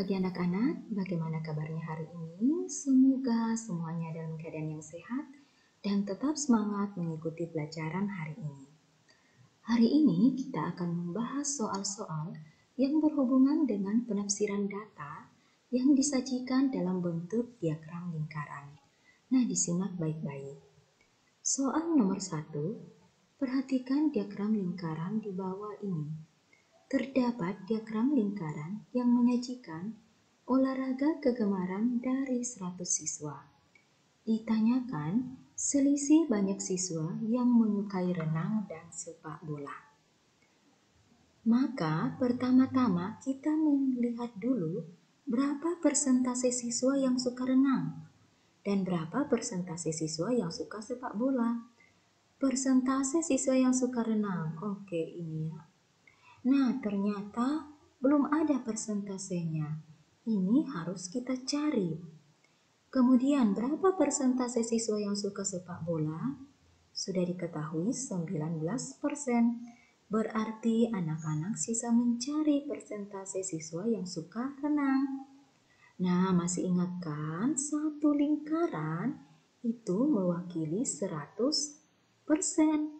pagi anak-anak, bagaimana kabarnya hari ini? Semoga semuanya dalam keadaan yang sehat dan tetap semangat mengikuti pelajaran hari ini. Hari ini kita akan membahas soal-soal yang berhubungan dengan penafsiran data yang disajikan dalam bentuk diagram lingkaran. Nah, disimak baik-baik. Soal nomor 1, perhatikan diagram lingkaran di bawah ini. Terdapat diagram lingkaran yang menyajikan olahraga kegemaran dari 100 siswa. Ditanyakan selisih banyak siswa yang menyukai renang dan sepak bola. Maka pertama-tama kita melihat dulu berapa persentase siswa yang suka renang dan berapa persentase siswa yang suka sepak bola. Persentase siswa yang suka renang, oke ini ya. Nah, ternyata belum ada persentasenya. Ini harus kita cari. Kemudian, berapa persentase siswa yang suka sepak bola? Sudah diketahui 19%. Berarti anak-anak sisa mencari persentase siswa yang suka renang. Nah, masih ingat kan? Satu lingkaran itu mewakili 100%.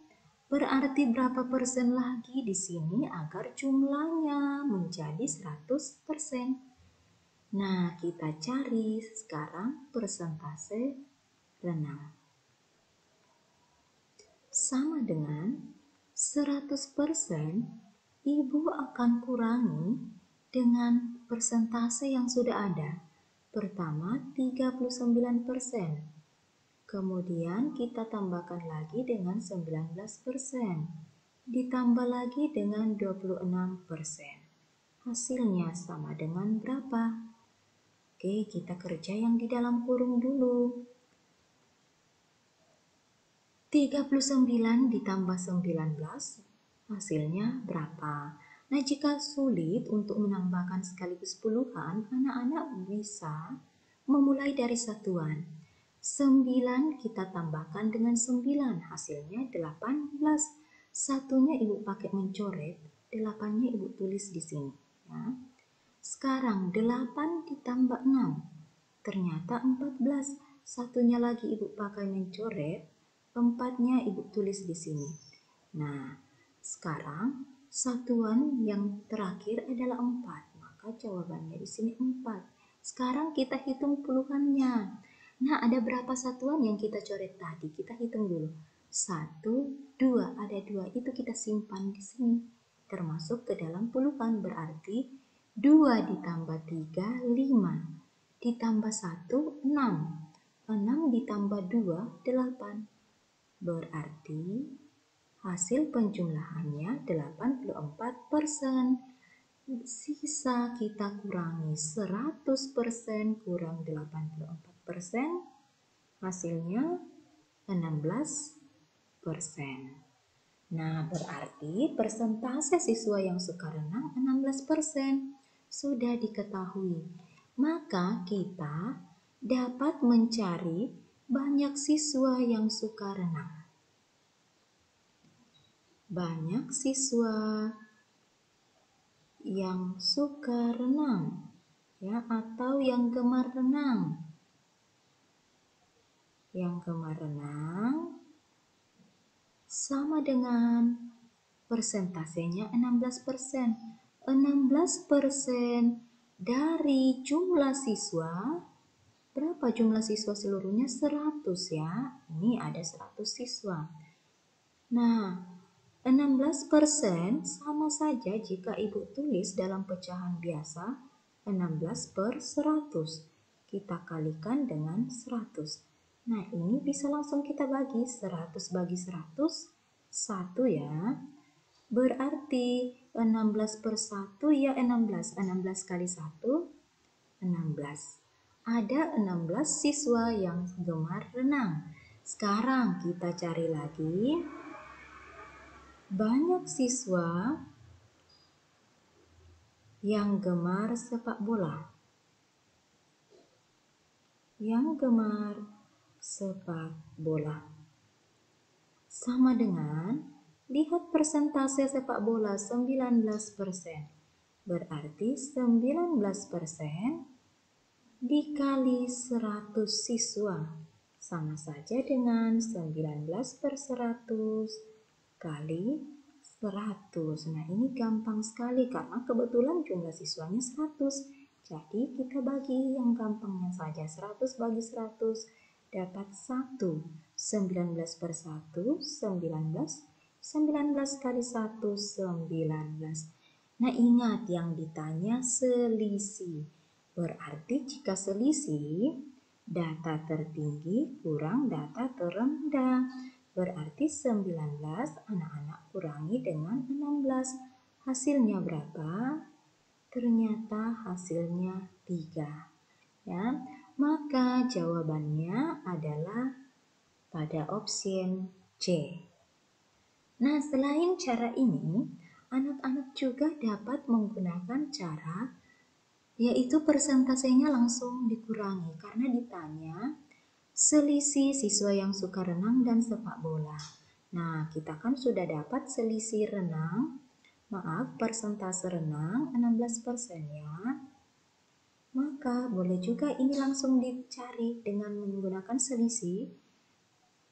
Berarti berapa persen lagi di sini agar jumlahnya menjadi 100%. Nah, kita cari sekarang persentase renang. Sama dengan 100%, Ibu akan kurangi dengan persentase yang sudah ada. Pertama 39%. Kemudian kita tambahkan lagi dengan 19%, ditambah lagi dengan 26%. Hasilnya sama dengan berapa? Oke, kita kerja yang di dalam kurung dulu. 39 ditambah 19, hasilnya berapa? Nah, jika sulit untuk menambahkan sekaligus puluhan, anak-anak bisa memulai dari satuan. 9 kita tambahkan dengan 9, hasilnya 18. Satunya Ibu pakai mencoret, 8-nya Ibu tulis di sini. Ya. Sekarang 8 ditambah 6, ternyata 14. Satunya lagi Ibu pakai mencoret, 4-nya Ibu tulis di sini. Nah, sekarang satuan yang terakhir adalah 4, maka jawabannya di sini 4. Sekarang kita hitung puluhannya. Nah, ada berapa satuan yang kita coret tadi? Kita hitung dulu. 1, 2, ada 2. Itu kita simpan di sini. Termasuk ke dalam puluhan, berarti 2 ditambah 3, 5. Ditambah 1, 6. 6 ditambah 2, 8. Berarti hasil penjumlahannya 84%. Sisa kita kurangi 100% kurang 84%, hasilnya 16%. Nah, berarti persentase siswa yang suka renang 16%. Sudah diketahui. Maka kita dapat mencari banyak siswa yang suka renang. Banyak siswa yang suka renang, ya, atau yang gemar renang. Yang gemar renang sama dengan persentasenya 16%. 16% dari jumlah siswa, berapa jumlah siswa seluruhnya? 100 ya. Ini ada 100 siswa. Nah, 16% sama saja jika Ibu tulis dalam pecahan biasa 16/100. Kita kalikan dengan 100. Nah, ini bisa langsung kita bagi 100 bagi 100, 1 ya. Berarti 16/1 ya 16. 16 kali 1, 16. Ada 16 siswa yang gemar renang. Sekarang kita cari lagi. Banyak siswa yang gemar sepak bola. Yang gemar sepak bola. Sama dengan, lihat persentase sepak bola 19%. Berarti 19% dikali 100 siswa. Sama saja dengan 19/100 kali 100. Nah, ini gampang sekali karena kebetulan jumlah siswanya 100. Jadi kita bagi yang gampangnya saja. 100 bagi 100 dapat 1. 19/1, 19. 19 kali 1, 19. Nah, ingat yang ditanya selisih. Berarti jika selisih, data tertinggi kurang data terendah. Berarti 19 anak-anak kurangi dengan 16. Hasilnya berapa? Ternyata hasilnya 3. Ya, maka jawabannya adalah pada opsi C. Nah, selain cara ini, anak-anak juga dapat menggunakan cara yaitu persentasenya langsung dikurangi karena ditanya selisih siswa yang suka renang dan sepak bola. Nah, kita kan sudah dapat selisih persentase renang 16% ya. Maka boleh juga ini langsung dicari dengan menggunakan selisih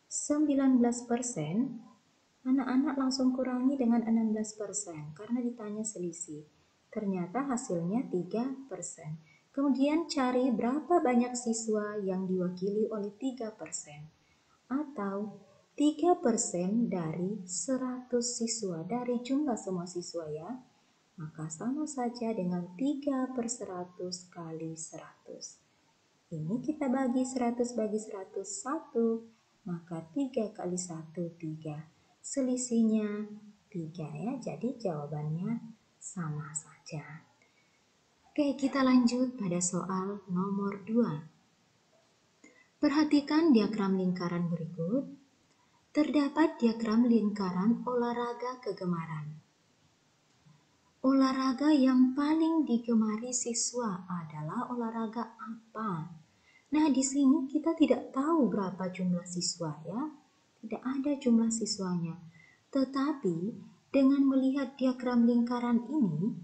19%. Anak-anak langsung kurangi dengan 16% karena ditanya selisih. Ternyata hasilnya 3%. Kemudian cari berapa banyak siswa yang diwakili oleh 3%. Atau 3% dari 100 siswa dari jumlah semua siswa ya. Maka sama saja dengan 3/100 kali 100. Ini kita bagi 100 bagi 100, 1. Maka 3 kali 1, 3. Selisihnya 3 ya, jadi jawabannya sama saja. Oke, kita lanjut pada soal nomor 2. Perhatikan diagram lingkaran berikut. Terdapat diagram lingkaran olahraga kegemaran. Olahraga yang paling digemari siswa adalah olahraga apa? Nah, di sini kita tidak tahu berapa jumlah siswa ya. Tidak ada jumlah siswanya. Tetapi dengan melihat diagram lingkaran ini,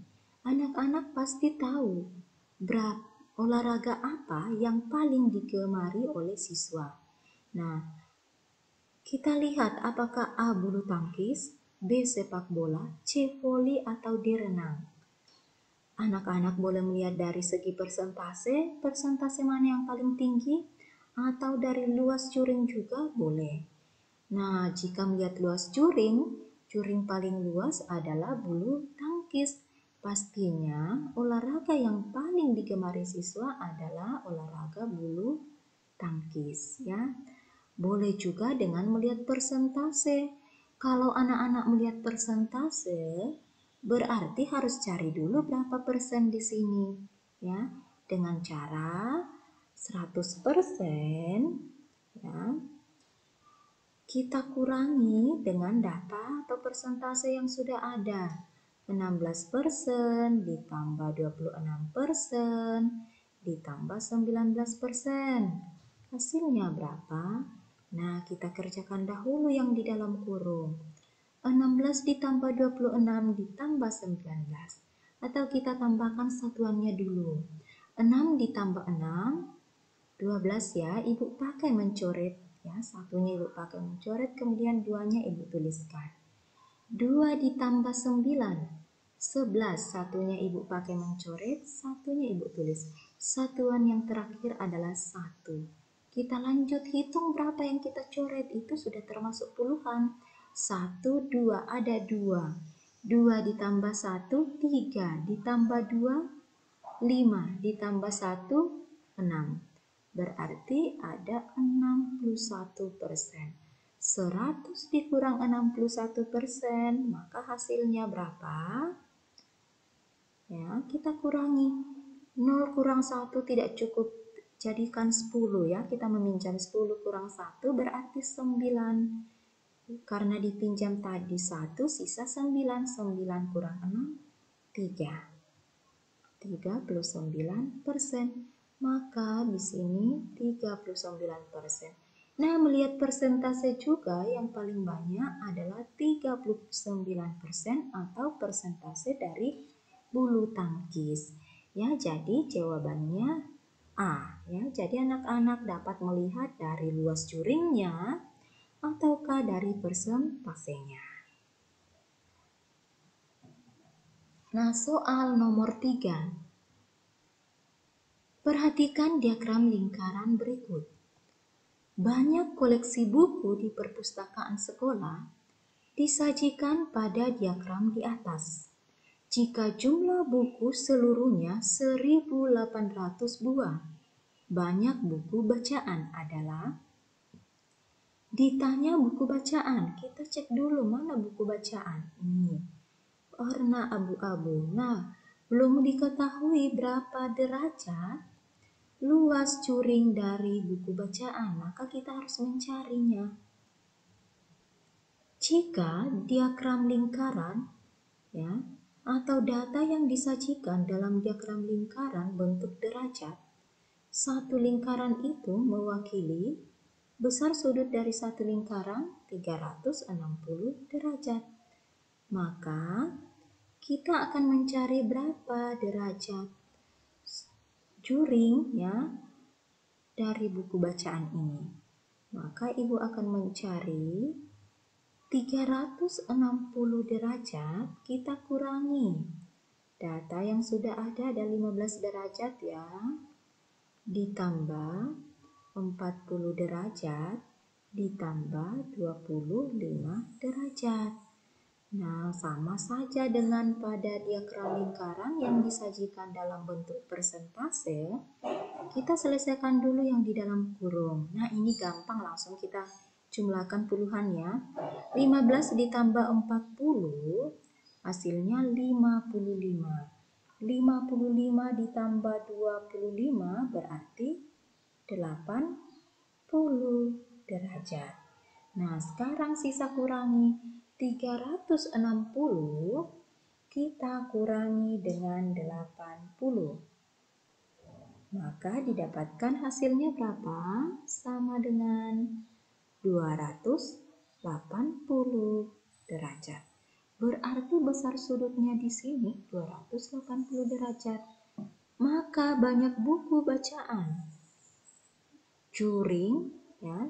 anak-anak pasti tahu berapa olahraga apa yang paling digemari oleh siswa. Nah, kita lihat apakah A bulu tangkis, B sepak bola, C voli atau D renang. Anak-anak boleh melihat dari segi persentase mana yang paling tinggi, atau dari luas juring juga boleh. Nah, jika melihat luas juring paling luas adalah bulu tangkis. Pastinya olahraga yang paling digemari siswa adalah olahraga bulu tangkis ya. Boleh juga dengan melihat persentase. Kalau anak-anak melihat persentase, berarti harus cari dulu berapa persen di sini ya. Dengan cara 100% ya. Kita kurangi dengan data atau persentase yang sudah ada. 16% ditambah 26% ditambah 19%. Hasilnya berapa? Nah, kita kerjakan dahulu yang di dalam kurung. 16 ditambah 26 ditambah 19. Atau kita tambahkan satuannya dulu. 6 ditambah 6, 12 ya. Ibu pakai mencoret. Ya, satunya ibu pakai mencoret, kemudian duanya ibu tuliskan. 2 ditambah 9, 11. Satunya ibu pakai mencoret, satunya ibu tulis. Satuan yang terakhir adalah 1. Kita lanjut hitung berapa yang kita coret, itu sudah termasuk puluhan. 1, 2, ada 2. 2 ditambah 1, 3. Ditambah 2, 5. Ditambah 1, 6. Berarti ada 61%. 100 dikurang 61%, maka hasilnya berapa? Ya, kita kurangi. 0 kurang 1 tidak cukup, jadikan 10 ya. Kita meminjam 10 kurang 1 berarti 9. Karena dipinjam tadi 1, sisa 9. 9 kurang 6, 3. 39%. Maka di sini 39%. Nah, melihat persentase juga yang paling banyak adalah 39% atau persentase dari bulu tangkis. Ya, jadi jawabannya A. Ya, jadi anak-anak dapat melihat dari luas juringnya ataukah dari persentasenya. Nah, soal nomor 3. Perhatikan diagram lingkaran berikut. Banyak koleksi buku di perpustakaan sekolah disajikan pada diagram di atas. Jika jumlah buku seluruhnya 1.800 buah, banyak buku bacaan adalah. Ditanya buku bacaan, kita cek dulu mana buku bacaan. Ini warna abu-abu. Nah, belum diketahui berapa derajat luas juring dari buku bacaan, maka kita harus mencarinya. Jika diagram lingkaran ya atau data yang disajikan dalam diagram lingkaran bentuk derajat, satu lingkaran itu mewakili besar sudut dari satu lingkaran 360 derajat. Maka kita akan mencari berapa derajat juring ya dari buku bacaan ini. Maka ibu akan mencari 360 derajat, kita kurangi data yang sudah ada 15 derajat ya, ditambah 40 derajat, ditambah 25 derajat. Nah, sama saja dengan pada diagram lingkaran yang disajikan dalam bentuk persentase, kita selesaikan dulu yang di dalam kurung. Nah, ini gampang, langsung kita jumlahkan puluhannya. 15 ditambah 40 hasilnya 55. 55 ditambah 25 berarti 80 derajat. Nah, sekarang sisa kurangi 360 kita kurangi dengan 80. Maka didapatkan hasilnya berapa? Sama dengan 280 derajat. Berarti besar sudutnya di sini 280 derajat. Maka banyak buku bacaan. Juring ya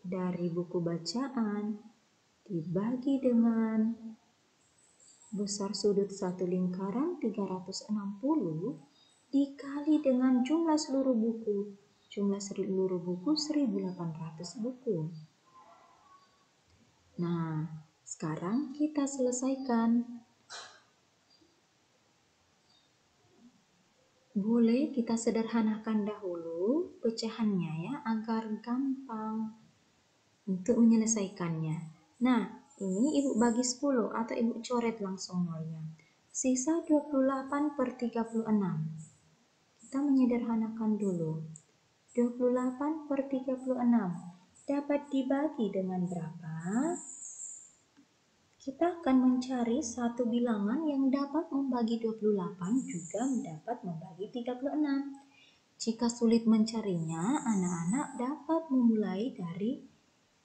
dari buku bacaan dibagi dengan besar sudut satu lingkaran 360 dikali dengan jumlah seluruh buku. Jumlah seluruh buku 1.800 buku. Nah, sekarang kita selesaikan. Boleh kita sederhanakan dahulu pecahannya ya agar gampang untuk menyelesaikannya. Nah, ini ibu bagi 10 atau ibu coret langsung nolnya. Sisa 28 per 36. Kita menyederhanakan dulu. 28 per 36 dapat dibagi dengan berapa? Kita akan mencari satu bilangan yang dapat membagi 28 juga dapat membagi 36. Jika sulit mencarinya, anak-anak dapat memulai dari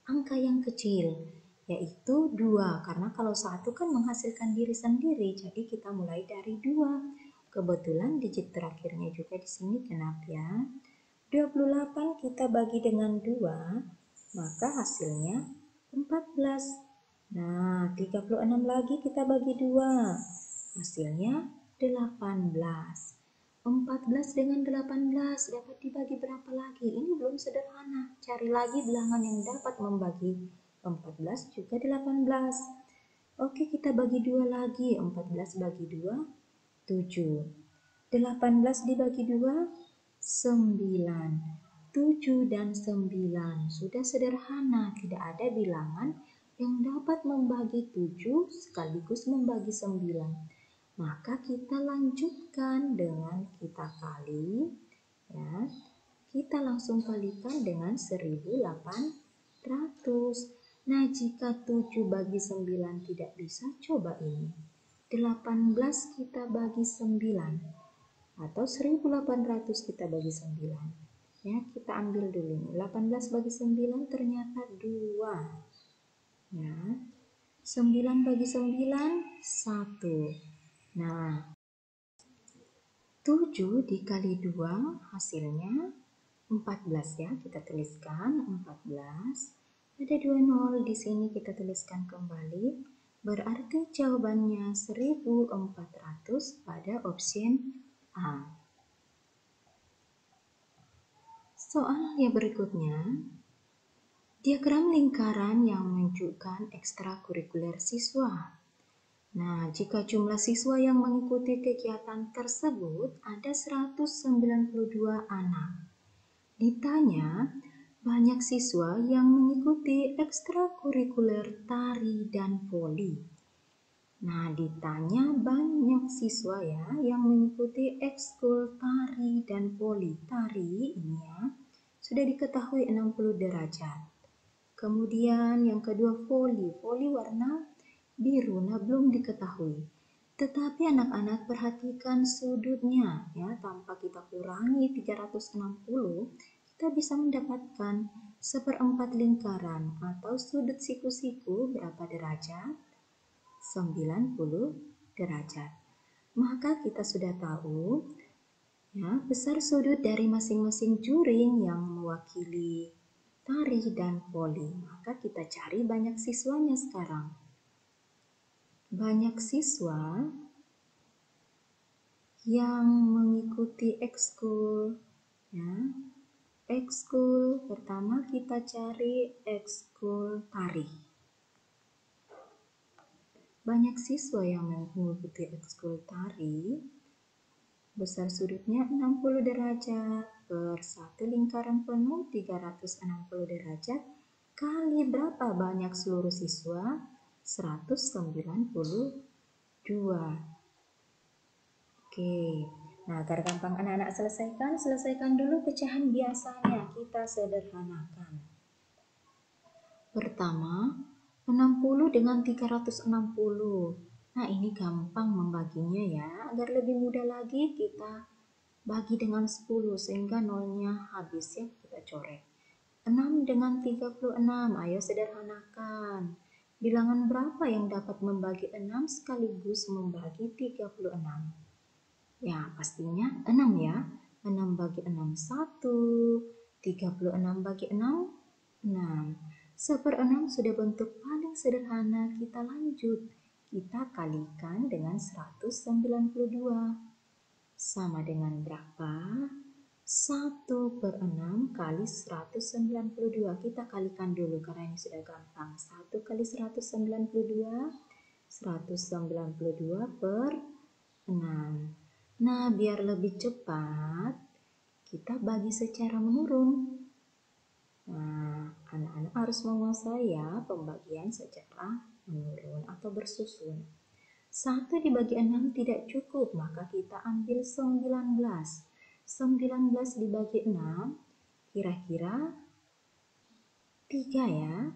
angka yang kecil, yaitu 2. Karena kalau 1 kan menghasilkan diri sendiri, jadi kita mulai dari 2. Kebetulan digit terakhirnya juga di sini genap ya. 28 kita bagi dengan 2, maka hasilnya 14. Nah, 36 lagi kita bagi 2, hasilnya 18. 14 dengan 18 dapat dibagi berapa lagi? Ini belum sederhana. Cari lagi bilangan yang dapat membagi 14 juga 18. Oke, kita bagi 2 lagi. 14 bagi 2, 7. 18 dibagi 2, 9. 7 dan 9. Sudah sederhana, tidak ada bilangan yang dapat membagi 7 sekaligus membagi 9. Maka kita lanjutkan dengan kita kali ya. Kita langsung kalikan dengan 1.800. Nah, jika 7 bagi 9 tidak bisa, coba ini. 18 kita bagi 9 atau 1.800 kita bagi 9. Ya, kita ambil dulu nih. 18 bagi 9 ternyata 2. Ya. 9 bagi 9, 1. Nah, 7 dikali 2 hasilnya 14 ya. Kita tuliskan 14. Ada 2 nol di sini kita tuliskan kembali. Berarti jawabannya 1400 pada opsi A. Soal yang berikutnya, diagram lingkaran yang menunjukkan ekstrakurikuler siswa. Nah, jika jumlah siswa yang mengikuti kegiatan tersebut ada 192 anak. Ditanya, banyak siswa yang mengikuti ekstrakurikuler tari dan voli. Nah, ditanya banyak siswa ya yang mengikuti ekskul tari dan voli. Tari ini ya sudah diketahui 60 derajat. Kemudian yang kedua voli. Voli warna biru, nah belum diketahui. Tetapi anak-anak perhatikan sudutnya ya, tanpa kita kurangi 360, kita bisa mendapatkan 1/4 lingkaran atau sudut siku-siku berapa derajat? 90 derajat. Maka kita sudah tahu ya, besar sudut dari masing-masing juring yang mewakili tari dan voli. Maka kita cari banyak siswanya sekarang. Banyak siswa yang mengikuti ekskul ya. Ekskul pertama kita cari ekskul tari. Banyak siswa yang mengikuti ekskul tari. Besar sudutnya 60 derajat per 1 lingkaran penuh 360 derajat kali berapa banyak seluruh siswa? 192. Oke, nah agar gampang anak-anak selesaikan dulu pecahan biasanya, kita sederhanakan. Pertama, 60 dengan 360. Nah ini gampang membaginya ya, agar lebih mudah lagi kita bagi dengan 10 sehingga nolnya habis ya, kita coret. 6 dengan 36, ayo sederhanakan. Bilangan berapa yang dapat membagi 6 sekaligus membagi 36? Ya, pastinya 6 ya. 6 bagi 6, 1. 36 bagi 6, 6. 1/6 sudah bentuk paling sederhana, kita lanjut. Kita kalikan dengan 192. Sama dengan berapa? 1/6 kali 192. Kita kalikan dulu karena ini sudah gampang. 1 kali 192, 192 per 6. Nah, biar lebih cepat, kita bagi secara menurun. Nah, anak-anak harus menguasai ya pembagian secara menurun atau bersusun. 1 dibagi 6 tidak cukup, maka kita ambil 19. 19 dibagi 6, kira-kira 3 ya.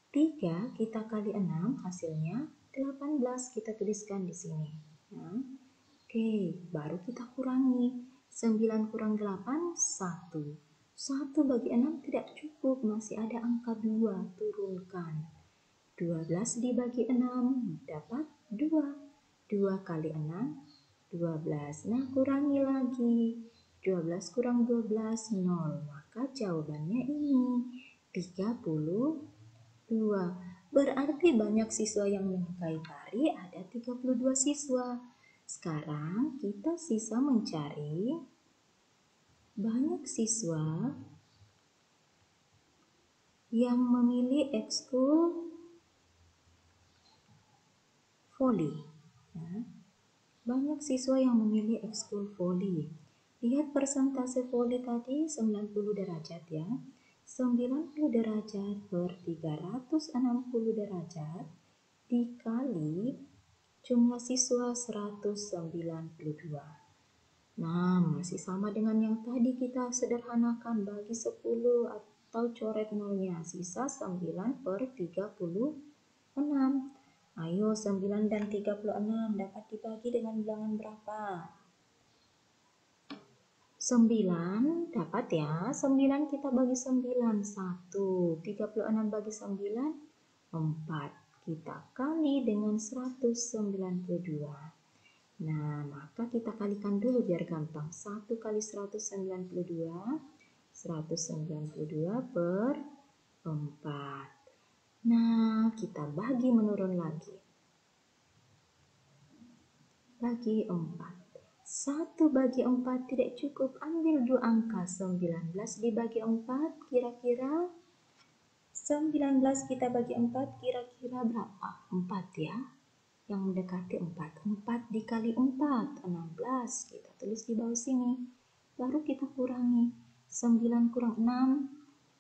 3 kita kali 6 hasilnya 18, kita tuliskan di sini. Nah, oke, baru kita kurangi. 9 kurang 8, 1. 1 bagi 6 tidak cukup, masih ada angka 2, turunkan. 12 dibagi 6 dapat 2. 2 kali 6, 12. Nah, kurangi lagi. 12 kurang 12, 0. Maka jawabannya ini, 32. Berarti banyak siswa yang menyukai tari, ada 32 siswa. Sekarang kita sisa mencari banyak siswa yang memilih ekskul voli. Ya. Banyak siswa yang memilih ekskul voli. Lihat persentase voli tadi 90 derajat ya. 90 derajat per 360 derajat dikali jumlah siswa 192. Nah, masih sama dengan yang tadi, kita sederhanakan bagi 10 atau coret nolnya. Sisa 9 per 36. Ayo, 9 dan 36 dapat dibagi dengan bilangan berapa? 9 dapat ya. 9 kita bagi 9, 1. 36 bagi 9, 4. kita kali dengan 192. Nah, maka kita kalikan dulu biar gampang. 1 kali 192, 192 per 4. Nah, kita bagi menurun lagi. Bagi 4. 1 bagi 4 tidak cukup. Ambil 2 angka. 19 dibagi 4, kira-kira 19 kita bagi 4, kira-kira berapa? 4 ya. Yang mendekati 4. 4 dikali 4, 16. Kita tulis di bawah sini. Baru kita kurangi. 9 kurang 6,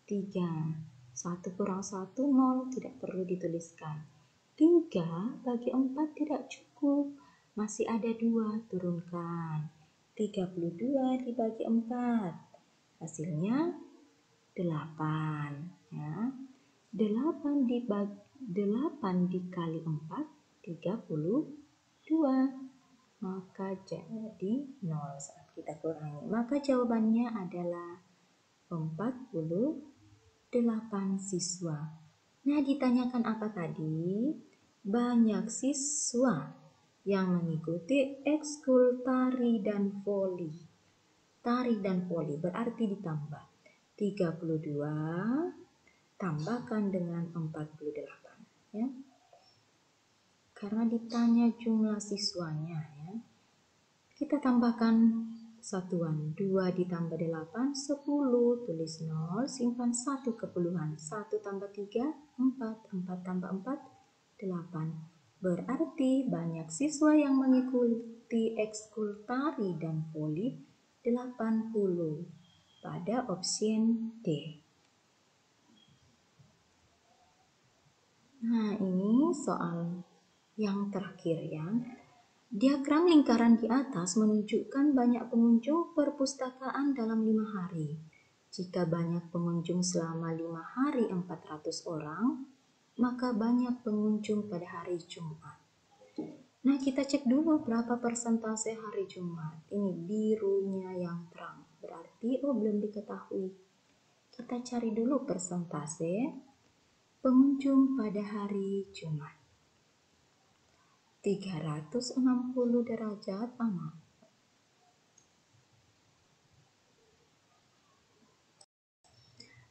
3. 1 kurang 1, 0. Tidak perlu dituliskan. 3 bagi 4 tidak cukup. Masih ada 2. Turunkan. 32 dibagi 4. Hasilnya 8. Ya. 8 dikali 4. 32, maka jadi 0 saat kita kurangi. Maka jawabannya adalah 48 siswa. Nah, ditanyakan apa tadi? Banyak siswa yang mengikuti ekskul tari dan voli. Tari dan voli berarti ditambah 32 tambahkan dengan 48 ya. Karena ditanya jumlah siswanya ya. Kita tambahkan satuan. 2 ditambah 8, 10. Tulis 0, simpan 1 kepuluhan. 1 tambah 3, 4. 4 tambah 4, 8. Berarti banyak siswa yang mengikuti ekskul tari dan voli 80. Pada opsi D. Nah, ini soal yang terakhir ya. Diagram lingkaran di atas menunjukkan banyak pengunjung perpustakaan dalam 5 hari. Jika banyak pengunjung selama 5 hari 400 orang, maka banyak pengunjung pada hari Jumat. Nah, kita cek dulu berapa persentase hari Jumat. Ini birunya yang terang. Berarti belum diketahui. Kita cari dulu persentase pengunjung pada hari Jumat. 360 derajat aman.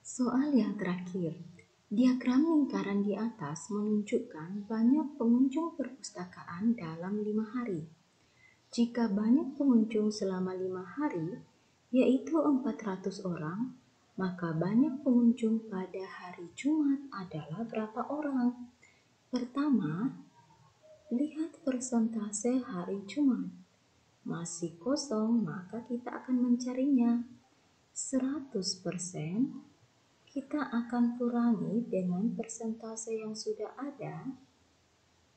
Soal yang terakhir. Diagram lingkaran di atas menunjukkan banyak pengunjung perpustakaan dalam 5 hari. Jika banyak pengunjung selama 5 hari, yaitu 400 orang, maka banyak pengunjung pada hari Jumat adalah berapa orang? Pertama, lihat persentase hari Jumat. Masih kosong, maka kita akan mencarinya. 100% kita akan kurangi dengan persentase yang sudah ada.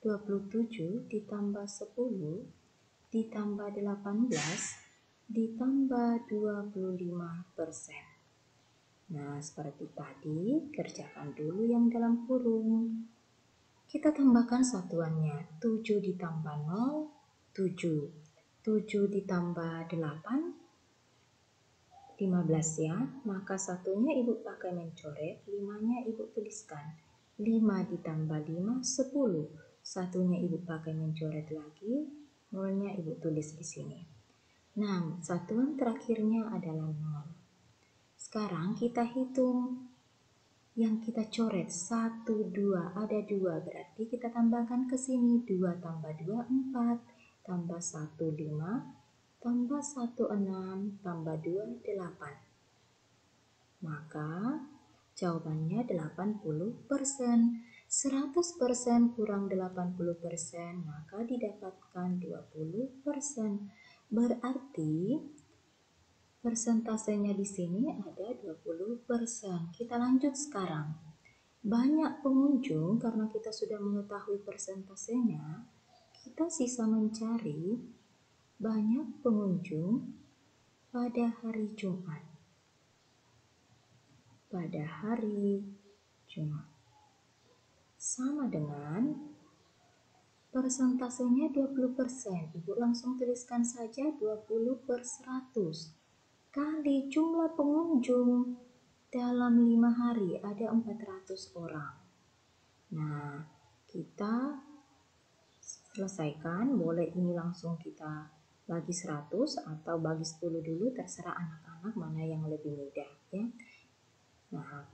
27 ditambah 10 ditambah 18 ditambah 25%. Nah, seperti tadi, kerjakan dulu yang dalam kurung. Kita tambahkan satuannya. 7 ditambah 0, 7. 7 ditambah 8, 15 ya. Maka satunya ibu pakai mencoret, 5-nya ibu tuliskan. 5 ditambah 5, 10. Satunya ibu pakai mencoret lagi, 0-nya ibu tulis di sini. Nah, satuan terakhirnya adalah 0. Sekarang kita hitung. Yang kita coret 1, 2, ada 2, berarti kita tambahkan ke sini. 2 tambah 2, 4, tambah 1, 5, tambah 1, 6, tambah 2, 8. Maka jawabannya 80%. 100% kurang 80%, maka didapatkan 20%. Berarti persentasenya di sini ada 20%. Kita lanjut sekarang. Banyak pengunjung, karena kita sudah mengetahui persentasenya, kita sisa mencari banyak pengunjung pada hari Jumat. Pada hari Jumat. Sama dengan persentasenya 20%. Ibu langsung tuliskan saja 20/100. Kali jumlah pengunjung dalam 5 hari ada 400 orang. Nah, Kita selesaikan, boleh ini langsung kita bagi 100 atau bagi 10 dulu, terserah anak-anak mana yang lebih mudah ya. Nah,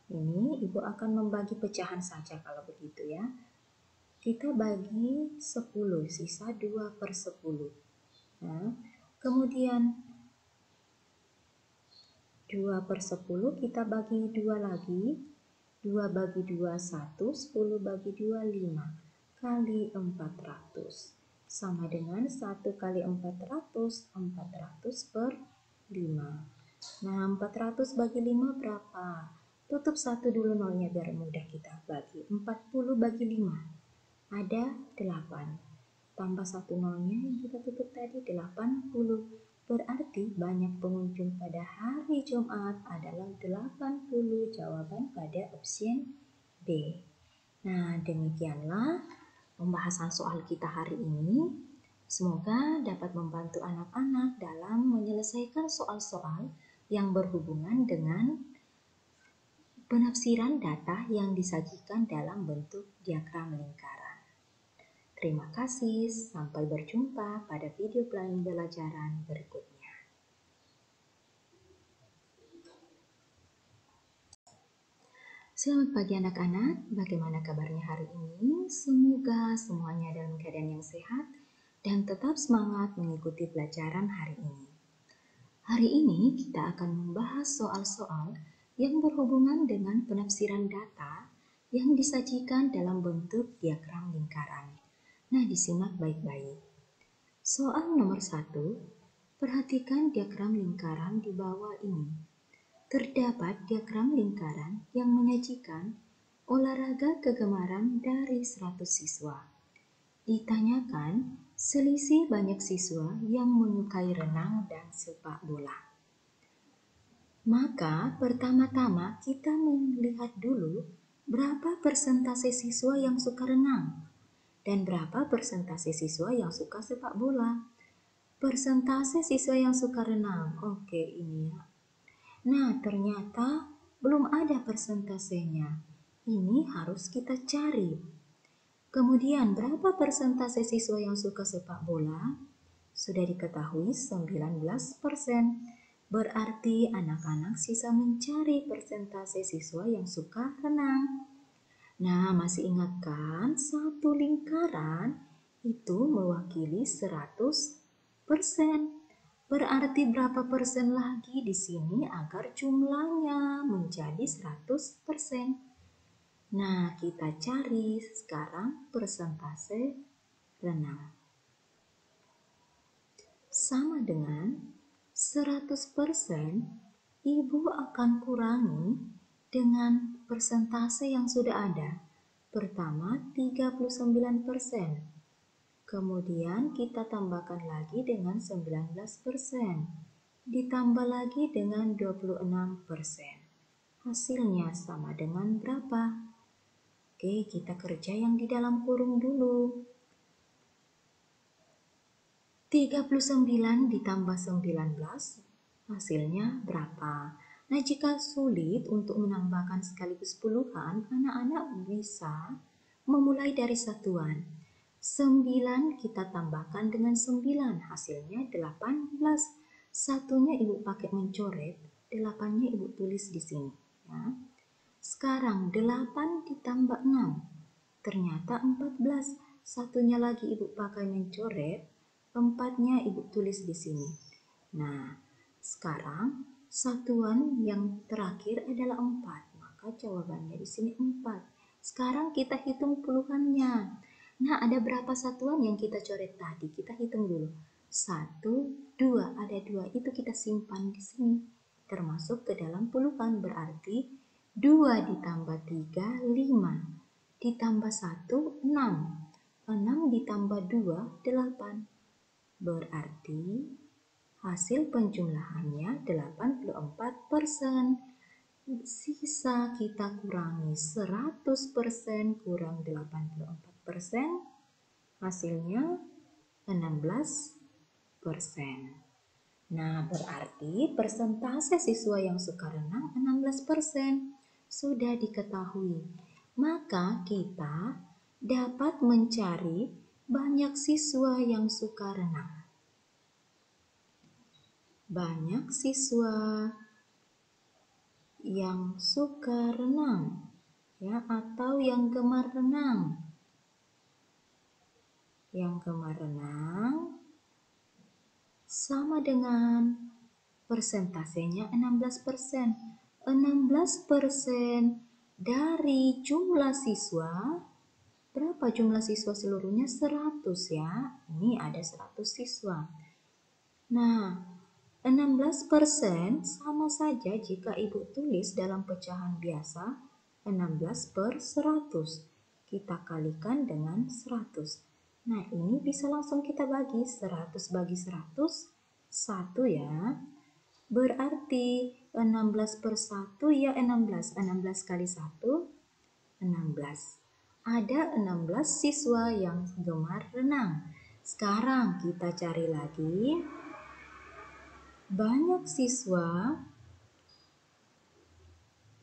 ini Ibu akan membagi pecahan saja kalau begitu ya. Kita bagi 10, sisa 2/10. Nah, kemudian 2/10 kita bagi 2 lagi. 2 bagi 2, 1. 10 bagi 2, 5. Kali 400. Sama dengan 1 kali 400, 400 per 5. Nah, 400 bagi 5 berapa? Tutup 1 dulu nolnya biar mudah kita bagi. 40 bagi 5. Ada 8. Tambah 1 nolnya yang kita tutup tadi, 80. Berarti banyak pengunjung pada hari Jumat adalah 80. Jawaban pada opsi B. Nah, demikianlah pembahasan soal kita hari ini. Semoga dapat membantu anak-anak dalam menyelesaikan soal-soal yang berhubungan dengan penafsiran data yang disajikan dalam bentuk diagram lingkaran. Terima kasih, sampai berjumpa pada video pembelajaran berikutnya. Selamat pagi anak-anak, bagaimana kabarnya hari ini? Semoga semuanya dalam keadaan yang sehat dan tetap semangat mengikuti pelajaran hari ini. Hari ini kita akan membahas soal-soal yang berhubungan dengan penafsiran data yang disajikan dalam bentuk diagram lingkaran. Nah, disimak baik-baik. Soal nomor 1, perhatikan diagram lingkaran di bawah ini. Terdapat diagram lingkaran yang menyajikan olahraga kegemaran dari 100 siswa. Ditanyakan selisih banyak siswa yang menyukai renang dan sepak bola. Maka pertama-tama kita melihat dulu berapa persentase siswa yang suka renang dan berapa persentase siswa yang suka sepak bola. Persentase siswa yang suka renang, oke ini ya. Nah, ternyata belum ada persentasenya. Ini harus kita cari. Kemudian, berapa persentase siswa yang suka sepak bola? Sudah diketahui 19%. Berarti anak-anak sisa mencari persentase siswa yang suka renang. Nah, masih ingat kan? Satu lingkaran itu mewakili 100%. Berarti berapa persen lagi di sini agar jumlahnya menjadi 100%. Nah, kita cari sekarang persentase renang. Sama dengan 100%, Ibu akan kurangi dengan persentase yang sudah ada. Pertama 39%. Kemudian kita tambahkan lagi dengan 19%, ditambah lagi dengan 26%. Hasilnya sama dengan berapa? Oke, kita kerja yang di dalam kurung dulu. 39 ditambah 19, hasilnya berapa? Nah, jika sulit untuk menambahkan sekaligus puluhan, anak-anak bisa memulai dari satuan. 9 kita tambahkan dengan 9, hasilnya 18. Satunya Ibu pakai mencoret, 8-nya Ibu tulis di sini. Ya. Sekarang 8 ditambah 6, ternyata 14. Satunya lagi Ibu pakai mencoret, 4-nya Ibu tulis di sini. Nah, sekarang satuan yang terakhir adalah 4, maka jawabannya di sini 4. Sekarang kita hitung puluhannya. Nah, ada berapa satuan yang kita coret tadi? Kita hitung dulu. 1, 2, ada 2. Itu kita simpan di sini. Termasuk ke dalam puluhan, berarti 2 ditambah 3, 5. Ditambah 1, 6. 6 ditambah 2, 8. Berarti hasil penjumlahannya 84%. Sisa kita kurangi 100% kurang 84%, hasilnya 16%. Nah, berarti persentase siswa yang suka renang 16%. Sudah diketahui. Maka kita dapat mencari banyak siswa yang suka renang. Banyak siswa yang suka renang, ya, atau yang gemar renang. Yang gemar renang sama dengan persentasenya 16%. 16% dari jumlah siswa. Berapa jumlah siswa seluruhnya? 100 ya. Ini ada 100 siswa. Nah, 16% sama saja jika Ibu tulis dalam pecahan biasa 16/100. Kita kalikan dengan 100. Nah, ini bisa langsung kita bagi 100 bagi 100, 1 ya. Berarti 16/1 ya 16. 16 kali 1, 16. Ada 16 siswa yang gemar renang. Sekarang kita cari lagi. Banyak siswa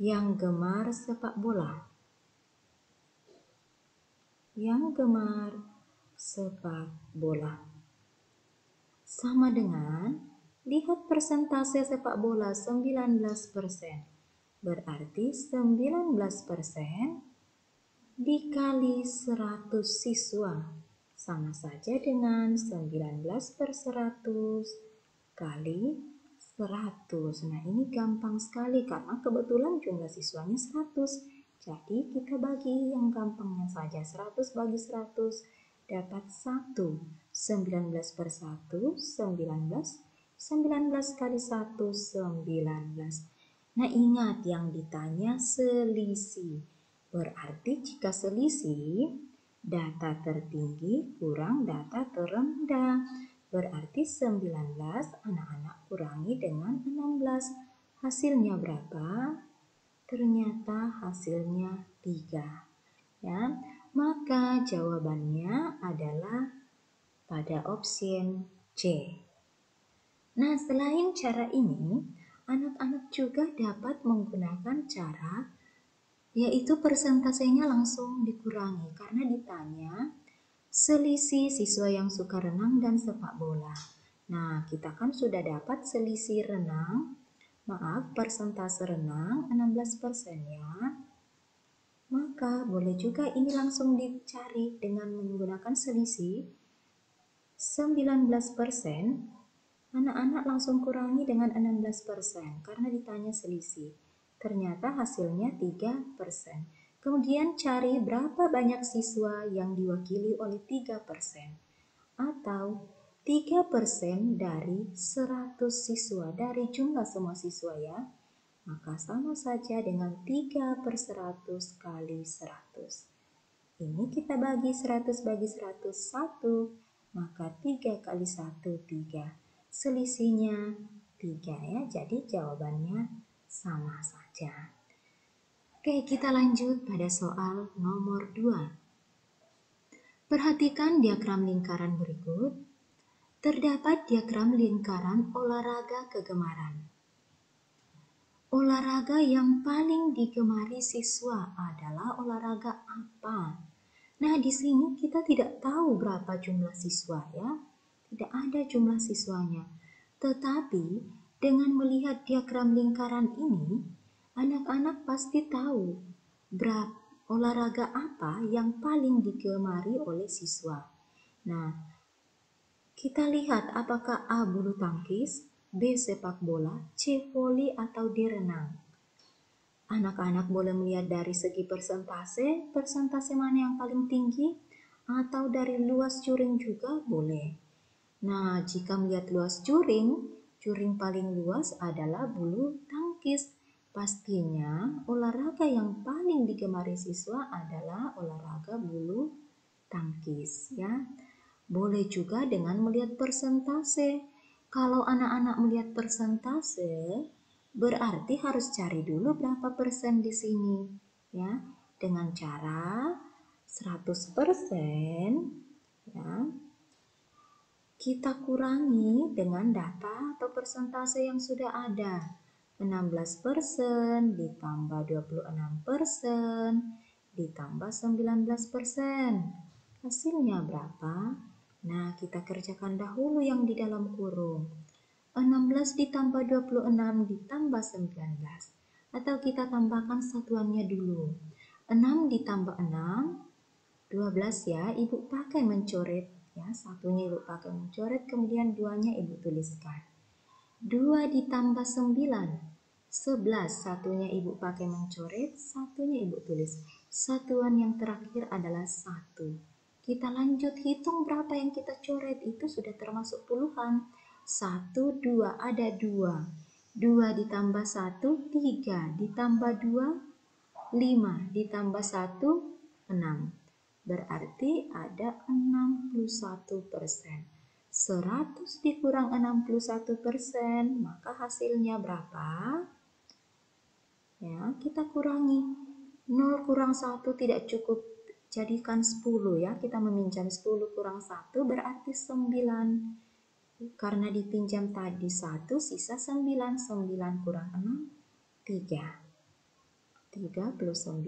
yang gemar sepak bola. Yang gemar sepak bola. Sama dengan, lihat persentase sepak bola 19%. Berarti 19% dikali 100 siswa sama saja dengan 19/100 kali 100. Nah, ini gampang sekali karena kebetulan jumlah siswanya 100. Jadi kita bagi yang gampangnya saja. 100 bagi 100 dapat 1. 19/1, 19. 19 kali 1, 19. Nah, ingat yang ditanya selisih. Berarti jika selisih, data tertinggi kurang data terendah. Berarti 19 anak-anak kurangi dengan 16. Hasilnya berapa? Ternyata hasilnya 3. Ya, maka jawabannya adalah pada opsi C. Nah, selain cara ini, anak-anak juga dapat menggunakan cara yaitu persentasenya langsung dikurangi karena ditanya selisih siswa yang suka renang dan sepak bola. Nah, kita kan sudah dapat selisih persentase renang 16% ya. Maka boleh juga ini langsung dicari dengan menggunakan selisih 19%. Anak-anak langsung kurangi dengan 16% karena ditanya selisih. Ternyata hasilnya 3%. Kemudian cari berapa banyak siswa yang diwakili oleh 3%. Atau 3% dari 100 siswa dari jumlah semua siswa ya. Maka sama saja dengan 3/100 kali 100. Ini kita bagi 100 bagi 100, 1. Maka 3 kali 1, 3. Selisihnya 3 ya, jadi jawabannya sama saja. Oke, kita lanjut pada soal nomor 2. Perhatikan diagram lingkaran berikut. Terdapat diagram lingkaran olahraga kegemaran. Olahraga yang paling digemari siswa adalah olahraga apa? Nah, di sini kita tidak tahu berapa jumlah siswa ya. Tidak ada jumlah siswanya. Tetapi dengan melihat diagram lingkaran ini, anak-anak pasti tahu berapa olahraga apa yang paling digemari oleh siswa. Nah, kita lihat apakah A bulu tangkis, B sepak bola, C voli atau D renang. Anak-anak boleh melihat dari segi persentase mana yang paling tinggi, atau dari luas juring juga boleh. Nah, jika melihat luas juring paling luas adalah bulu tangkis. Pastinya olahraga yang paling digemari siswa adalah olahraga bulu tangkis ya. Boleh juga dengan melihat persentase. Kalau anak-anak melihat persentase, berarti harus cari dulu berapa persen di sini ya. Dengan cara 100% ya. Kita kurangi dengan data atau persentase yang sudah ada. 16% ditambah 26% ditambah 19%. Hasilnya berapa? Nah, kita kerjakan dahulu yang di dalam kurung. 16 ditambah 26 ditambah 19. Atau kita tambahkan satuannya dulu. 6 ditambah 6, 12 ya. Ibu pakai mencoret. Ya, satunya ibu pakai mencoret, kemudian duanya ibu tuliskan. 2 ditambah 9, 11. Satunya ibu pakai mencoret, satunya ibu tulis. Satuan yang terakhir adalah 1. Kita lanjut hitung berapa yang kita coret, itu sudah termasuk puluhan. 1, 2, ada 2. 2 ditambah 1, 3. Ditambah 2, 5. Ditambah 1, 6. Berarti ada 61%. 100 dikurang 61%, maka hasilnya berapa? Ya, kita kurangi. 0 kurang 1 tidak cukup, jadikan 10 ya. Kita meminjam 10 kurang 1 berarti 9. Karena dipinjam tadi 1, sisa 9. 9 kurang 6, 3. 39%.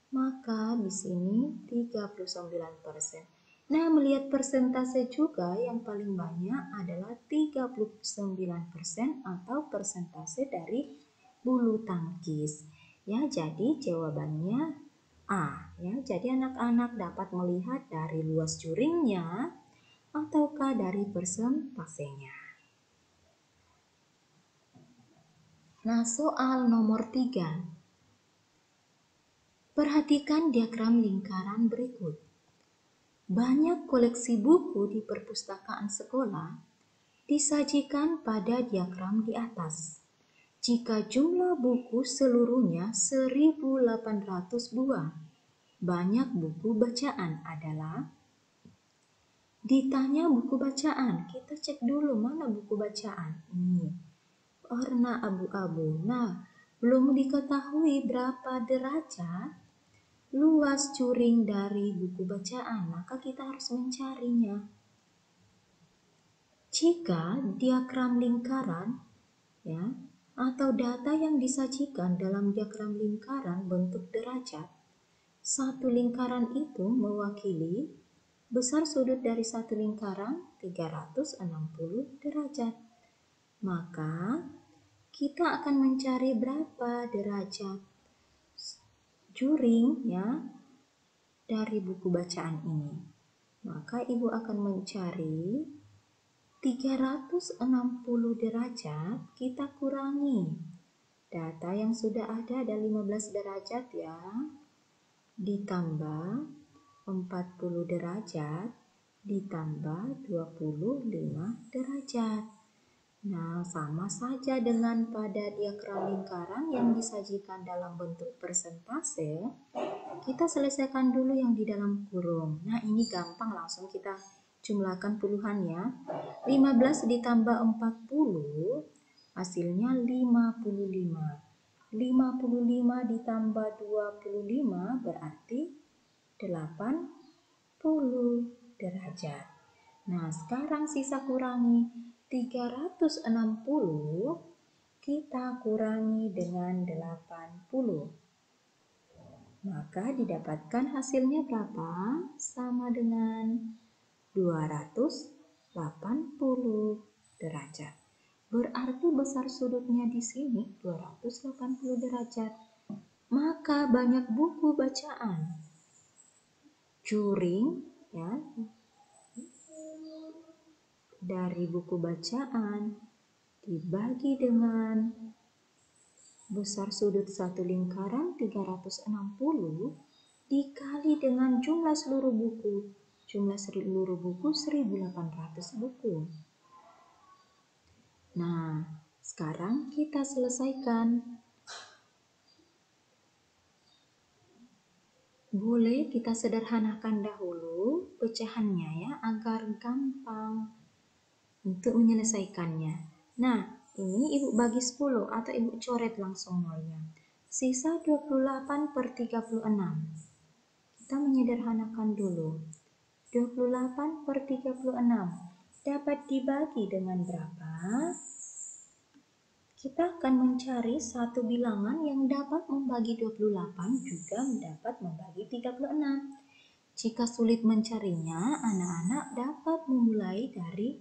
Maka di sini 39%. Nah, melihat persentase juga yang paling banyak adalah 39% atau persentase dari bulu tangkis. Ya, jadi jawabannya A. Ya, jadi anak-anak dapat melihat dari luas juringnya ataukah dari persentasenya. Nah, soal nomor 3. Perhatikan diagram lingkaran berikut. Banyak koleksi buku di perpustakaan sekolah disajikan pada diagram di atas. Jika jumlah buku seluruhnya 1.800 buah, banyak buku bacaan adalah. Ditanya buku bacaan, kita cek dulu mana buku bacaan. Ini warna abu-abu. Nah, belum diketahui berapa derajat luas juring dari buku bacaan, maka kita harus mencarinya. Jika diagram lingkaran ya atau data yang disajikan dalam diagram lingkaran bentuk derajat, satu lingkaran itu mewakili besar sudut dari satu lingkaran 360 derajat. Maka kita akan mencari berapa derajat juring ya dari buku bacaan ini. Maka ibu akan mencari 360 derajat, kita kurangi. Data yang sudah ada 15 derajat ya. Ditambah 40 derajat ditambah 25 derajat. Nah, sama saja dengan pada diagram lingkaran yang disajikan dalam bentuk persentase. Kita selesaikan dulu yang di dalam kurung. Nah, ini gampang, langsung kita jumlahkan puluhannya. 15 ditambah 40 hasilnya 55. 55 ditambah 25 berarti 80 derajat. Nah, sekarang sisa kurangi. 360 kita kurangi dengan 80. Maka didapatkan hasilnya berapa? Sama dengan 280 derajat. Berarti besar sudutnya di sini 280 derajat. Maka banyak buku bacaan. Juring ya dari buku bacaan dibagi dengan besar sudut satu lingkaran 360 dikali dengan jumlah seluruh buku. Jumlah seluruh buku 1.800 buku. Nah, sekarang kita selesaikan. Boleh kita sederhanakan dahulu pecahannya ya agar gampang untuk menyelesaikannya. Nah, ini ibu bagi 10 atau ibu coret langsung nolnya. Sisa 28 per 36. Kita menyederhanakan dulu. 28 per 36 dapat dibagi dengan berapa? Kita akan mencari satu bilangan yang dapat membagi 28 juga dapat membagi 36. Jika sulit mencarinya, anak-anak dapat memulai dari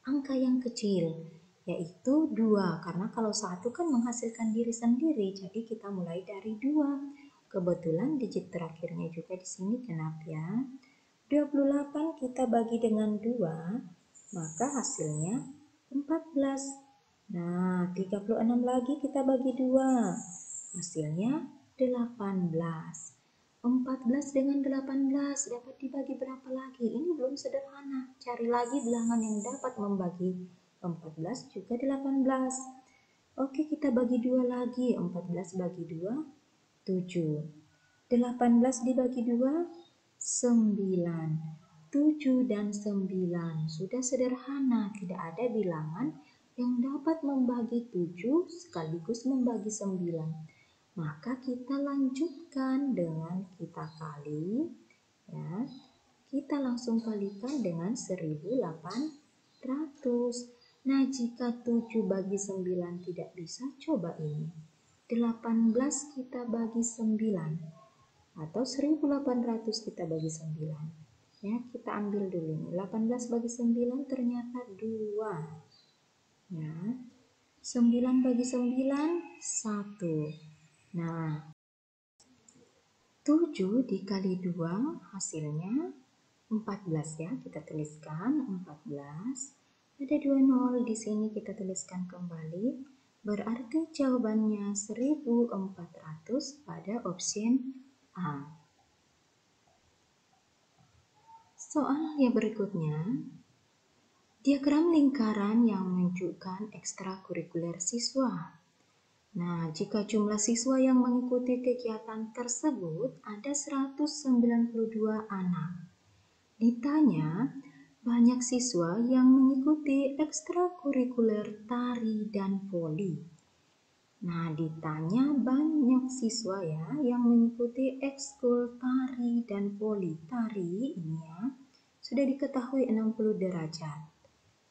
angka yang kecil, yaitu 2. Karena kalau 1 kan menghasilkan diri sendiri, jadi kita mulai dari 2. Kebetulan digit terakhirnya juga di sini genap ya. 28 kita bagi dengan 2, maka hasilnya 14. Nah, 36 lagi kita bagi 2, hasilnya 18. 14 dengan 18 dapat dibagi berapa lagi? Ini belum sederhana. Cari lagi bilangan yang dapat membagi 14 juga 18. Oke, kita bagi 2 lagi. 14 bagi 2, 7. 18 dibagi 2, 9. 7 dan 9. Sudah sederhana, tidak ada bilangan yang dapat membagi 7 sekaligus membagi 9. Maka kita lanjutkan dengan kita kali, ya. Kita langsung kalikan dengan 1800. Nah, jika 7 bagi 9 tidak bisa, coba ini. 18 kita bagi 9 atau 1800 kita bagi 9. Ya, kita ambil dulu nih. 18 bagi 9 ternyata 2. Ya. 9 bagi 9 1. Nah, 7 dikali 2 hasilnya 14 ya. Kita tuliskan 14. Ada 2 nol di sini, kita tuliskan kembali. Berarti jawabannya 1400 pada opsi A. Soal yang berikutnya, diagram lingkaran yang menunjukkan ekstrakurikuler siswa. Nah, jika jumlah siswa yang mengikuti kegiatan tersebut ada 192 anak. Ditanya, banyak siswa yang mengikuti ekstrakurikuler tari dan voli. Nah, ditanya banyak siswa ya yang mengikuti ekskul tari dan voli. Tari ini ya, sudah diketahui 60 derajat.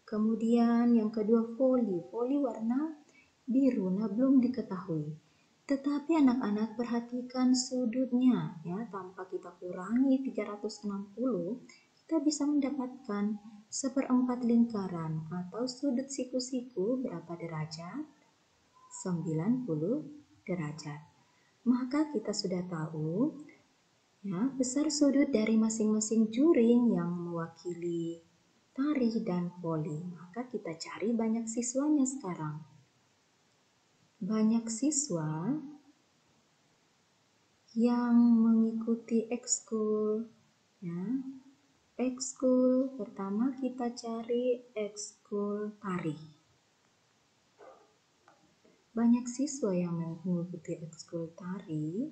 Kemudian yang kedua voli. Voli warna biru, nah belum diketahui. Tetapi anak-anak perhatikan sudutnya ya, tanpa kita kurangi 360, kita bisa mendapatkan 1/4 lingkaran atau sudut siku-siku berapa derajat? 90 derajat. Maka kita sudah tahu ya, besar sudut dari masing-masing juring yang mewakili tari dan voli. Maka kita cari banyak siswanya sekarang. Banyak siswa yang mengikuti ekskul ya. Ekskul pertama kita cari ekskul tari. Banyak siswa yang mengikuti ekskul tari.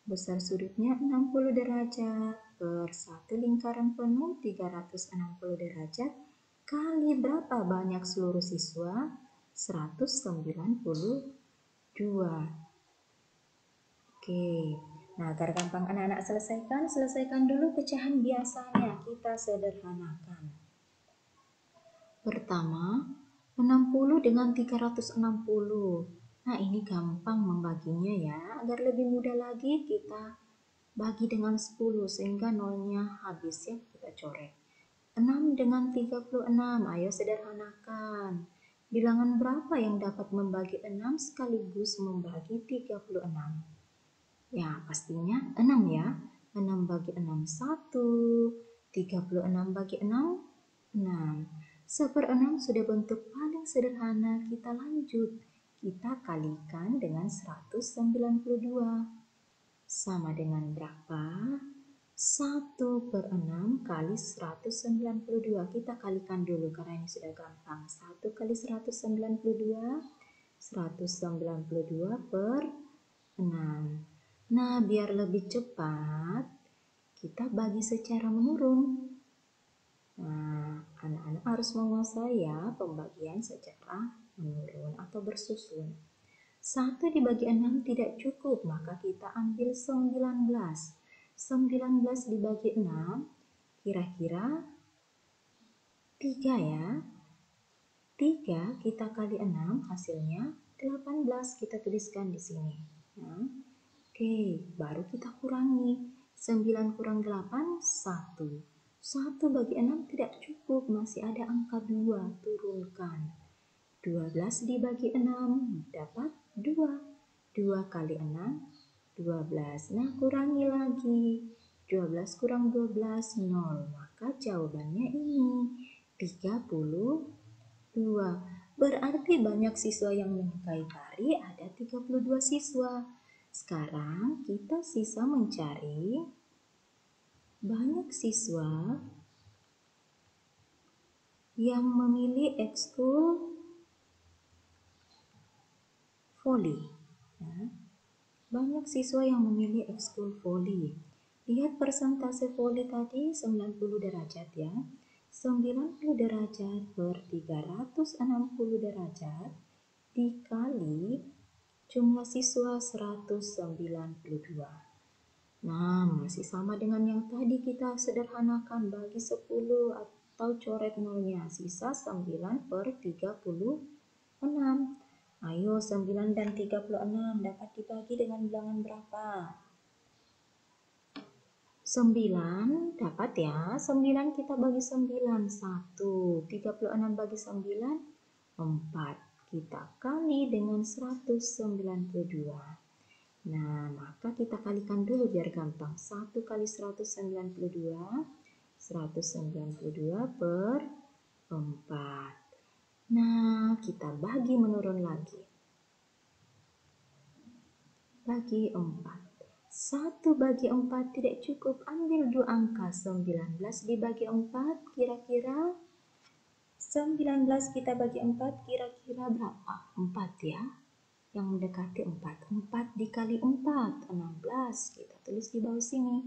Besar sudutnya 60 derajat per satu lingkaran penuh 360 derajat kali berapa banyak seluruh siswa? 192. Oke, nah agar gampang anak-anak selesaikan dulu pecahan biasanya, kita sederhanakan. Pertama, 60 dengan 360. Nah, ini gampang membaginya ya. Agar lebih mudah lagi, kita bagi dengan 10 sehingga nolnya habis ya, kita coret. 6 dengan 36, ayo sederhanakan. Bilangan berapa yang dapat membagi 6 sekaligus membagi 36? Ya, pastinya 6 ya. 6 bagi 6, 1. 36 bagi 6, 6. 1/6 sudah bentuk paling sederhana, kita lanjut. Kita kalikan dengan 192. Sama dengan berapa? 1/6 kali 192. Kita kalikan dulu karena ini sudah gampang. 1 kali 192, 192 per 6. Nah, biar lebih cepat, kita bagi secara menurun. Nah, anak-anak harus menguasai ya pembagian secara menurun atau bersusun. 1 dibagi 6 tidak cukup, maka kita ambil 19. 19 dibagi 6, kira-kira 3 ya. 3 kita kali 6 hasilnya 18, kita tuliskan di sini. Nah, oke, baru kita kurangi. 9 kurang 8, 1. 1 bagi 6 tidak cukup, masih ada angka 2, turunkan. 12 dibagi 6 dapat 2. 2 kali 6, 12. Nah, kurangi lagi. 12 kurang 12, 0. Maka jawabannya ini 32. Berarti banyak siswa yang menyukai tari, ada 32 siswa. Sekarang kita sisa mencari banyak siswa yang memilih ekskul voli. Nah, banyak siswa yang memilih ekskul voli. Lihat persentase voli tadi 90 derajat ya. 90 derajat per 360 derajat dikali jumlah siswa 192. Nah, masih sama dengan yang tadi, kita sederhanakan, bagi 10 atau coret nolnya, sisa 9 per 36. Ayo, 9 dan 36 dapat dibagi dengan bilangan berapa? 9 dapat ya, 9 kita bagi 9, 1, 36 bagi 9, 4. Kita kali dengan 192. Nah, maka kita kalikan dulu biar gampang. 1 kali 192, 192 per 4. Nah, kita bagi menurun lagi. Bagi 4. 1 bagi 4 tidak cukup, ambil 2 angka. 19 dibagi 4, kira-kira 19 kita bagi 4, kira-kira berapa? 4 ya. Yang mendekati 4. 4 dikali 4, 16. Kita tulis di bawah sini.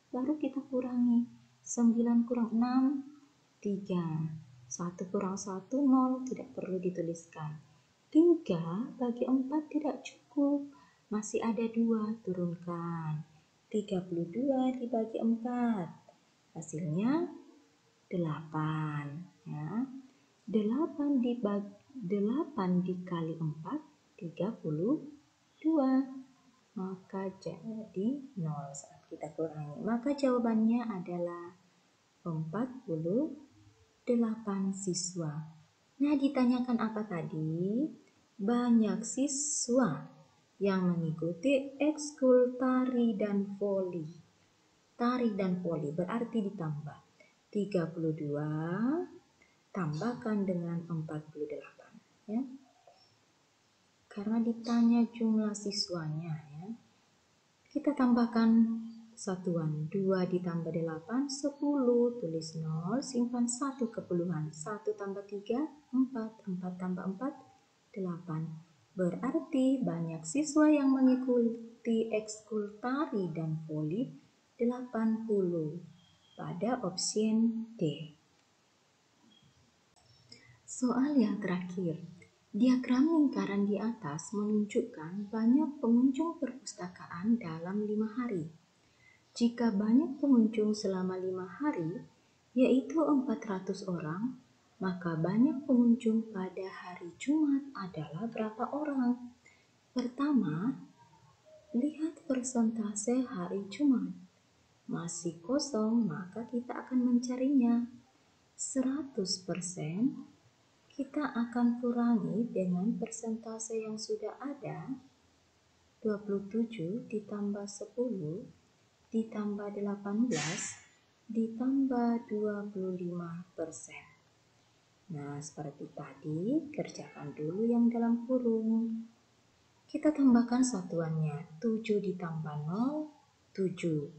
Baru kita kurangi. 9 kurang 6, 3. 1 kurang 1, 0. Tidak perlu dituliskan. 3 bagi 4 tidak cukup. Masih ada 2, turunkan. 32 dibagi 4. Hasilnya 8. Ya. 8 dikali 4, 32. Maka jadi 0 saat kita kurangi. Maka jawabannya adalah 48 siswa. Nah, ditanyakan apa tadi? Banyak siswa yang mengikuti ekskul tari dan voli. Tari dan voli berarti ditambah 32 tambahkan dengan 48 ya. Karena ditanya jumlah siswanya ya. Kita tambahkan satuan. 2 ditambah 8, 10. Tulis 0, simpan 1 kepuluhan. 1 tambah 3, 4. 4 tambah 4, 8. Berarti banyak siswa yang mengikuti ekskul tari dan voli 80. Pada opsi D. Soal yang terakhir. Diagram lingkaran di atas menunjukkan banyak pengunjung perpustakaan dalam 5 hari. Jika banyak pengunjung selama 5 hari, yaitu 400 orang, maka banyak pengunjung pada hari Jumat adalah berapa orang? Pertama, lihat persentase hari Jumat. Masih kosong, maka kita akan mencarinya. 100% kita akan kurangi dengan persentase yang sudah ada. 27 ditambah 10 ditambah 18 ditambah 25%. Nah, seperti tadi, kerjakan dulu yang dalam kurung. Kita tambahkan satuannya. 7 ditambah 0, 7.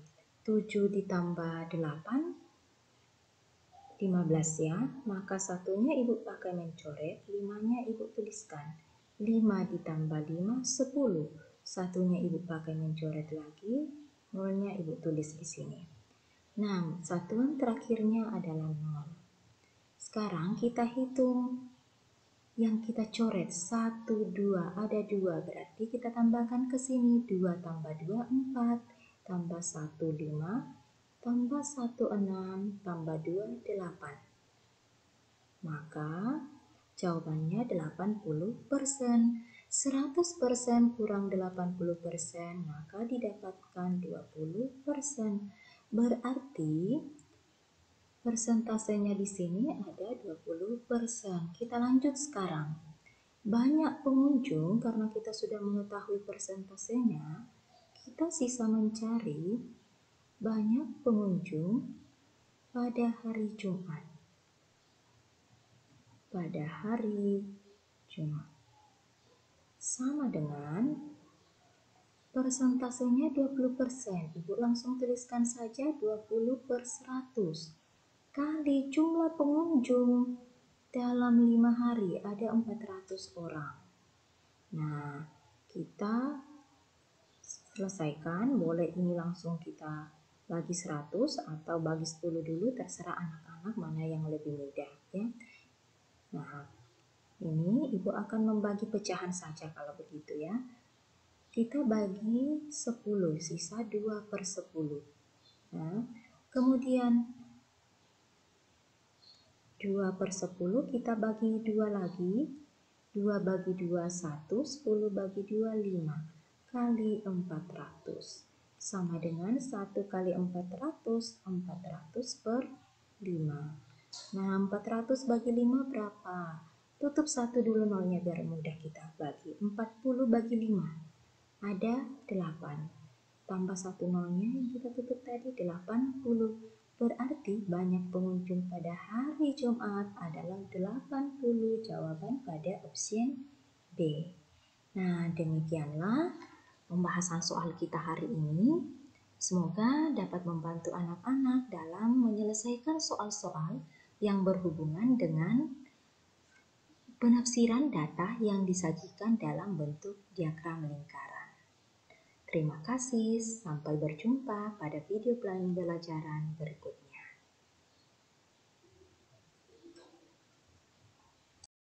7 ditambah 8, 15 ya. Maka satunya ibu pakai mencoret, 5-nya ibu tuliskan. 5 ditambah 5, 10. Satunya ibu pakai mencoret lagi, 0-nya ibu tulis di sini. Nah, satuan terakhirnya adalah 0. Sekarang kita hitung yang kita coret. 1, 2, ada 2. Berarti kita tambahkan ke sini. 2 tambah 2, 4. Tambah 1, 5. Tambah 1, 6. Tambah 2, 8. Maka Jawabannya 80%. 100% kurang 80%, maka didapatkan 20%. Berarti persentasenya di sini ada 20%. Kita lanjut sekarang. Banyak pengunjung, karena kita sudah mengetahui persentasenya, kita sisa mencari banyak pengunjung pada hari Jumat. Pada hari Jumat. Sama dengan persentasenya 20%. Ibu langsung tuliskan saja 20/100 kali jumlah pengunjung dalam 5 hari ada 400 orang. Nah, kita selesaikan. Boleh ini langsung kita bagi 100 atau bagi 10 dulu, terserah anak-anak mana yang lebih mudah ya. Nah, ini ibu akan membagi pecahan saja kalau begitu ya. Kita bagi 10, sisa 2/10. Nah, kemudian 2/10 kita bagi 2 lagi. 2 bagi 2, 1. 10 bagi 2, 5. Kali 400. Sama dengan 1 kali 400, 400/5. Nah, 400 bagi 5 berapa? Tutup 1 dulu nolnya biar mudah kita bagi. 40 bagi 5. Ada 8. Tambah 1 nolnya yang kita tutup tadi, 80. Berarti banyak pengunjung pada hari Jumat adalah 80. Jawaban pada opsi B. Nah, demikianlah pembahasan soal kita hari ini. Semoga dapat membantu anak-anak dalam menyelesaikan soal-soal yang berhubungan dengan penafsiran data yang disajikan dalam bentuk diagram lingkaran. Terima kasih, sampai berjumpa pada video pelajaran berikutnya.